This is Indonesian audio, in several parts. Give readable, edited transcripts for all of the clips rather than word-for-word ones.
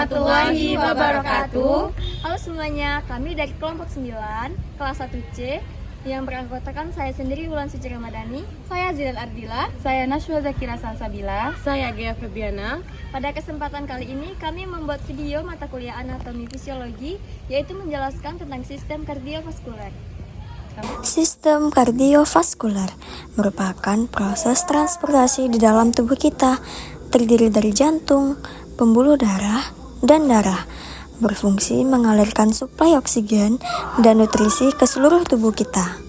warahmatullahi wabarakatuh. Halo semuanya, kami dari kelompok 9, kelas 1C yang beranggotakan saya sendiri Wulan Suci Ramadhani, Saya Zidan Ardila. Saya Nashwa Zakira Salsabila. Saya Gea Febiana. Pada kesempatan kali ini kami membuat video mata kuliah anatomi fisiologi, yaitu menjelaskan tentang sistem kardiovaskuler. Sistem kardiovaskuler merupakan proses transportasi di dalam tubuh kita, terdiri dari jantung, pembuluh darah, dan darah, berfungsi mengalirkan suplai oksigen dan nutrisi ke seluruh tubuh kita.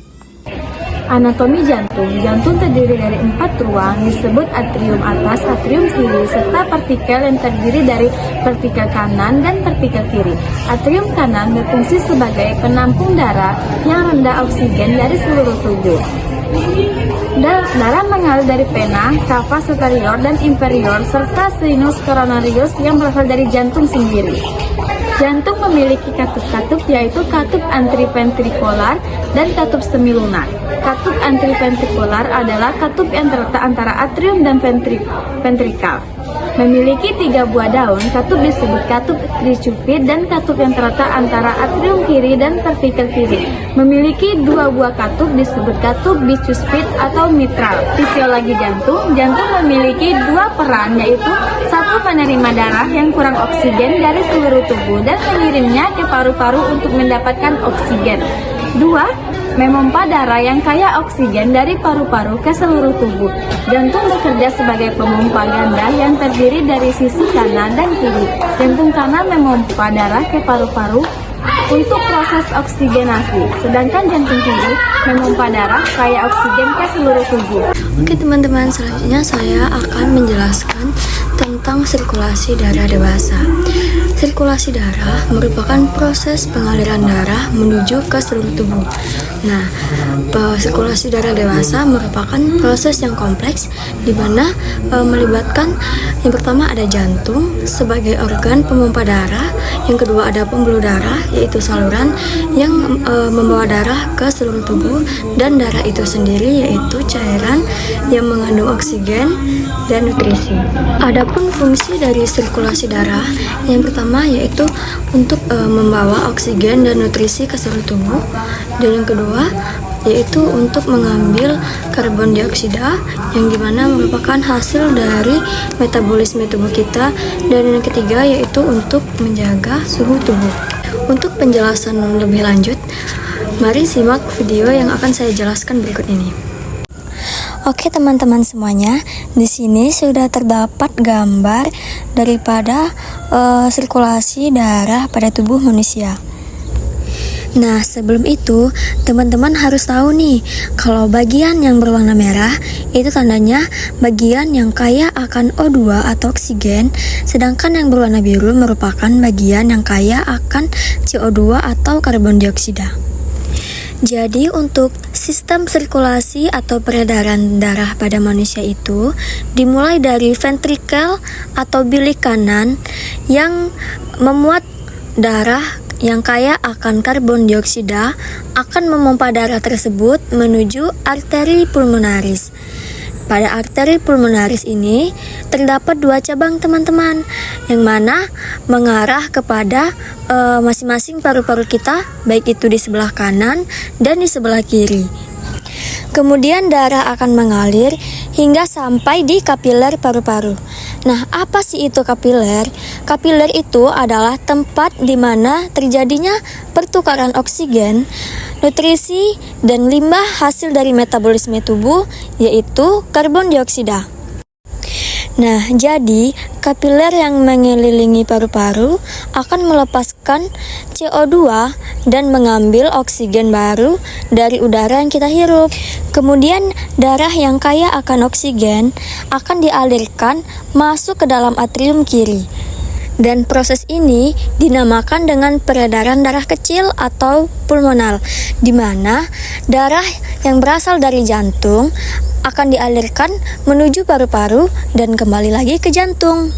Anatomi jantung. Jantung terdiri dari 4 ruang, disebut atrium atas, atrium kiri, serta partikel yang terdiri dari partikel kanan dan partikel kiri. Atrium kanan berfungsi sebagai penampung darah yang rendah oksigen dari seluruh tubuh. Darah mengalir dari vena, cava superior dan inferior, serta sinus coronarius yang berasal dari jantung sendiri. Jantung memiliki katup-katup, yaitu katup antriventrikular dan katup semilunar. Katup antriventrikular adalah katup yang terletak antara atrium dan ventrikal. Memiliki 3 buah daun, katup disebut katup tricupit, dan katup yang terletak antara atrium kiri dan partikel kiri. Memiliki 2 buah katup disebut katup bicuspid atau mitral. Fisiologi jantung. Jantung memiliki 2 peran, yaitu 1 menerima darah yang kurang oksigen dari seluruh tubuh dan mengirimnya ke paru-paru untuk mendapatkan oksigen. 2. Memompa darah yang kaya oksigen dari paru-paru ke seluruh tubuh. Jantung bekerja sebagai pemompa ganda yang terdiri dari sisi kanan dan kiri. Jantung kanan memompa darah ke paru-paru untuk proses oksigenasi, sedangkan jantung kiri memompa darah kaya oksigen ke seluruh tubuh. Oke teman-teman, selanjutnya saya akan menjelaskan tentang sirkulasi darah dewasa. Sirkulasi darah merupakan proses pengaliran darah menuju ke seluruh tubuh. Nah, sirkulasi darah dewasa merupakan proses yang kompleks di mana melibatkan yang pertama ada jantung sebagai organ pemompa darah, yang kedua ada pembuluh darah yaitu saluran yang membawa darah ke seluruh tubuh, dan darah itu sendiri yaitu cairan yang mengandung oksigen dan nutrisi. Adapun fungsi dari sirkulasi darah yang pertama yaitu untuk membawa oksigen dan nutrisi ke seluruh tubuh, dan yang kedua yaitu untuk mengambil karbon dioksida yang dimana merupakan hasil dari metabolisme tubuh kita, dan yang ketiga yaitu untuk menjaga suhu tubuh. Untuk penjelasan lebih lanjut, mari simak video yang akan saya jelaskan berikut ini. Oke teman-teman semuanya, di sini sudah terdapat gambar daripada sirkulasi darah pada tubuh manusia. Nah, sebelum itu, teman-teman harus tahu nih, kalau bagian yang berwarna merah itu tandanya bagian yang kaya akan O2 atau oksigen, sedangkan yang berwarna biru merupakan bagian yang kaya akan CO2 atau karbon dioksida. Jadi untuk sistem sirkulasi atau peredaran darah pada manusia itu dimulai dari ventrikel atau bilik kanan yang memuat darah yang kaya akan karbon dioksida akan memompa darah tersebut menuju arteri pulmonaris. Pada arteri pulmonaris ini terdapat 2 cabang teman-teman, yang mana mengarah kepada masing-masing paru-paru kita, baik itu di sebelah kanan dan di sebelah kiri. Kemudian darah akan mengalir hingga sampai di kapiler paru-paru. Nah, apa sih itu kapiler? Kapiler itu adalah tempat di mana terjadinya pertukaran oksigen, nutrisi, dan limbah hasil dari metabolisme tubuh, yaitu karbon dioksida. Nah, jadi kapiler yang mengelilingi paru-paru akan melepaskan CO2 dan mengambil oksigen baru dari udara yang kita hirup. Kemudian darah yang kaya akan oksigen akan dialirkan masuk ke dalam atrium kiri. Dan proses ini dinamakan dengan peredaran darah kecil atau pulmonal, di mana darah yang berasal dari jantung akan dialirkan menuju paru-paru dan kembali lagi ke jantung.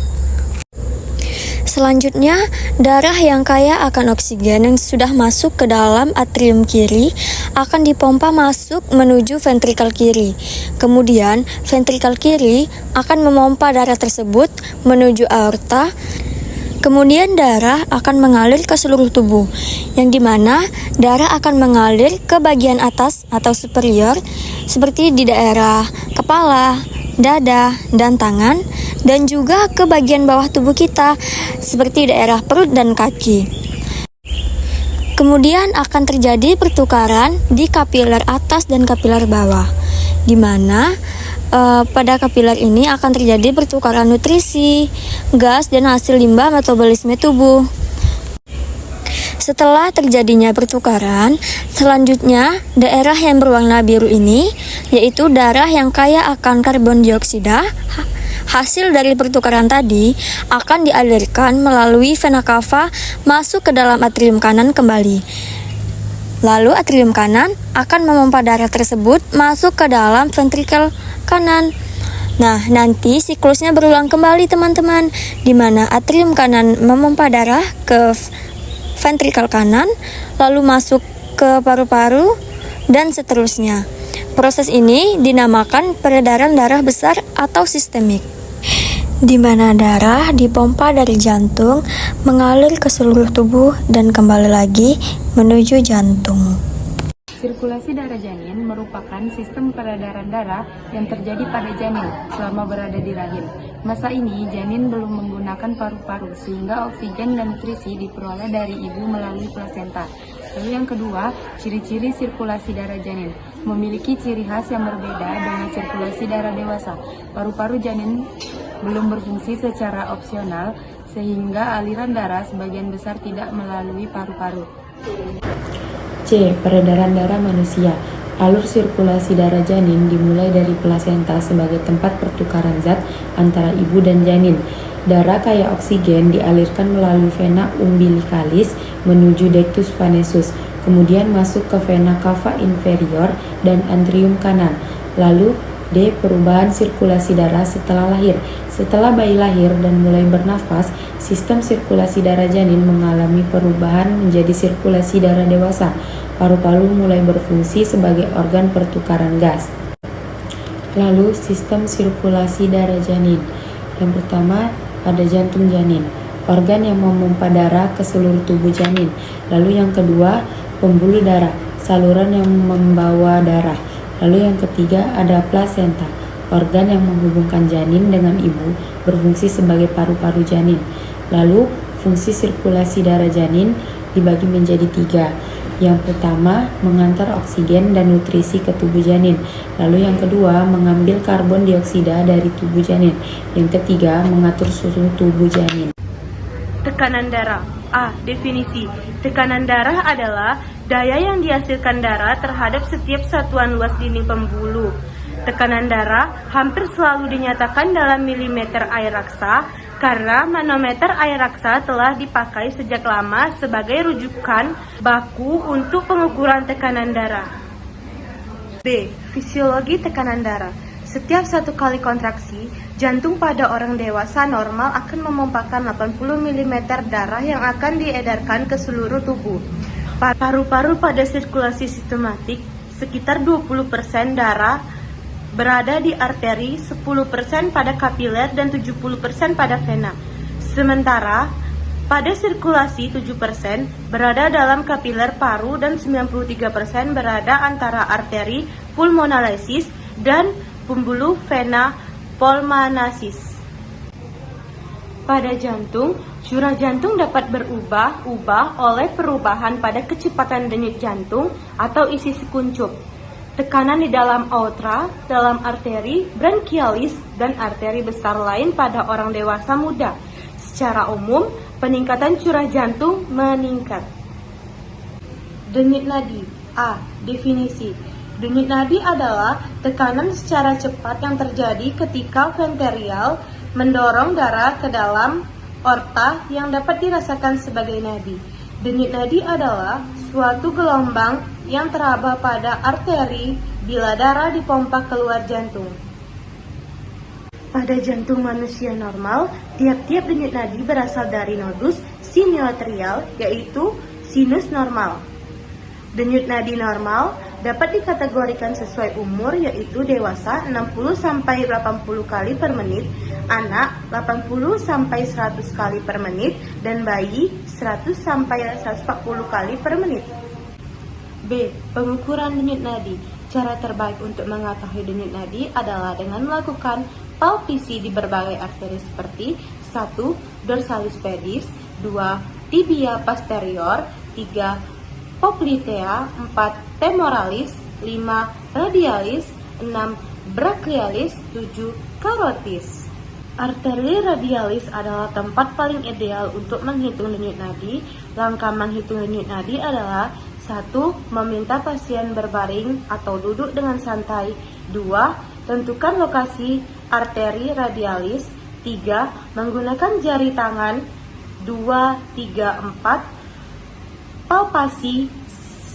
Selanjutnya, darah yang kaya akan oksigen yang sudah masuk ke dalam atrium kiri akan dipompa masuk menuju ventrikel kiri. Kemudian, ventrikel kiri akan memompa darah tersebut menuju aorta Kemudian darah akan mengalir ke seluruh tubuh, yang dimana darah akan mengalir ke bagian atas atau superior seperti di daerah kepala, dada, dan tangan, dan juga ke bagian bawah tubuh kita seperti daerah perut dan kaki. Kemudian akan terjadi pertukaran di kapiler atas dan kapiler bawah, di mana pada kapiler ini akan terjadi pertukaran nutrisi, gas, dan hasil limbah metabolisme tubuh. Setelah terjadinya pertukaran, selanjutnya daerah yang berwarna biru ini yaitu darah yang kaya akan karbon dioksida. Hasil dari pertukaran tadi akan dialirkan melalui vena cava masuk ke dalam atrium kanan kembali. Lalu atrium kanan akan memompa darah tersebut masuk ke dalam ventrikel kanan. Nah, nanti siklusnya berulang kembali teman-teman, di mana atrium kanan memompa darah ke ventrikel kanan, lalu masuk ke paru-paru, dan seterusnya. Proses ini dinamakan peredaran darah besar atau sistemik, di mana darah dipompa dari jantung mengalir ke seluruh tubuh dan kembali lagi menuju jantung. Sirkulasi darah janin merupakan sistem peredaran darah yang terjadi pada janin selama berada di rahim. Masa ini janin belum menggunakan paru-paru sehingga oksigen dan nutrisi diperoleh dari ibu melalui plasenta. Lalu yang kedua, ciri-ciri sirkulasi darah janin memiliki ciri khas yang berbeda dengan sirkulasi darah dewasa. Paru-paru janin belum berfungsi secara opsional sehingga aliran darah sebagian besar tidak melalui paru-paru. C. Peredaran darah manusia. Alur sirkulasi darah janin dimulai dari plasenta sebagai tempat pertukaran zat antara ibu dan janin. Darah kaya oksigen dialirkan melalui vena umbilicalis menuju ductus venosus, kemudian masuk ke vena cava inferior dan atrium kanan. Lalu D. Perubahan sirkulasi darah setelah lahir. Setelah bayi lahir dan mulai bernafas, sistem sirkulasi darah janin mengalami perubahan menjadi sirkulasi darah dewasa. Paru-paru mulai berfungsi sebagai organ pertukaran gas. Lalu sistem sirkulasi darah janin. Yang pertama ada jantung janin, organ yang memompa darah ke seluruh tubuh janin. Lalu yang kedua pembuluh darah, saluran yang membawa darah. Lalu yang ketiga ada plasenta, organ yang menghubungkan janin dengan ibu, berfungsi sebagai paru-paru janin. Lalu fungsi sirkulasi darah janin dibagi menjadi 3. Yang pertama mengantar oksigen dan nutrisi ke tubuh janin. Lalu yang kedua mengambil karbon dioksida dari tubuh janin. Yang ketiga mengatur suhu tubuh janin. Tekanan darah. A. Definisi. Tekanan darah adalah daya yang dihasilkan darah terhadap setiap satuan luas dinding pembuluh. Tekanan darah hampir selalu dinyatakan dalam milimeter air raksa karena manometer air raksa telah dipakai sejak lama sebagai rujukan baku untuk pengukuran tekanan darah. B. Fisiologi tekanan darah. Setiap 1 kali kontraksi, jantung pada orang dewasa normal akan memompakan 80 mm darah yang akan diedarkan ke seluruh tubuh. Paru-paru pada sirkulasi sistematik, sekitar 20% darah berada di arteri, 10% pada kapiler, dan 70% pada vena. Sementara, pada sirkulasi 7% berada dalam kapiler paru dan 93% berada antara arteri pulmonalesis dan pembuluh vena pulmonalis. Pada jantung, curah jantung dapat berubah-ubah oleh perubahan pada kecepatan denyut jantung atau isi kuncup, tekanan di dalam aorta, dalam arteri branchialis, dan arteri besar lain pada orang dewasa muda. Secara umum, peningkatan curah jantung meningkat. Denyut nadi. A. Definisi. Denyut nadi adalah tekanan secara cepat yang terjadi ketika ventrikel mendorong darah ke dalam aorta yang dapat dirasakan sebagai nadi. Denyut nadi adalah suatu gelombang yang teraba pada arteri bila darah dipompa keluar jantung. Pada jantung manusia normal, tiap-tiap denyut nadi berasal dari nodus sinoatrial, yaitu sinus normal. Denyut nadi normal Dapat dikategorikan sesuai umur yaitu dewasa 60-80 kali per menit, anak 80-100 kali per menit, dan bayi 100-140 kali per menit. B. Pengukuran denyut nadi. Cara terbaik untuk mengetahui denyut nadi adalah dengan melakukan palpisi di berbagai arteri seperti 1. Dorsalis pedis, 2. Tibia posterior, 3. Poplitea, 4. Femoralis, 5. Radialis, 6. Brachialis, 7. Carotis. Arteri radialis adalah tempat paling ideal untuk menghitung denyut nadi. Langkah menghitung denyut nadi adalah 1. Meminta pasien berbaring atau duduk dengan santai. 2. Tentukan lokasi arteri radialis. 3. Menggunakan jari tangan. 2, 3, 4. Palpasi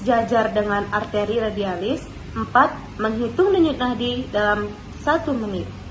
sejajar dengan arteri radialis. 4. Menghitung denyut nadi dalam 1 menit.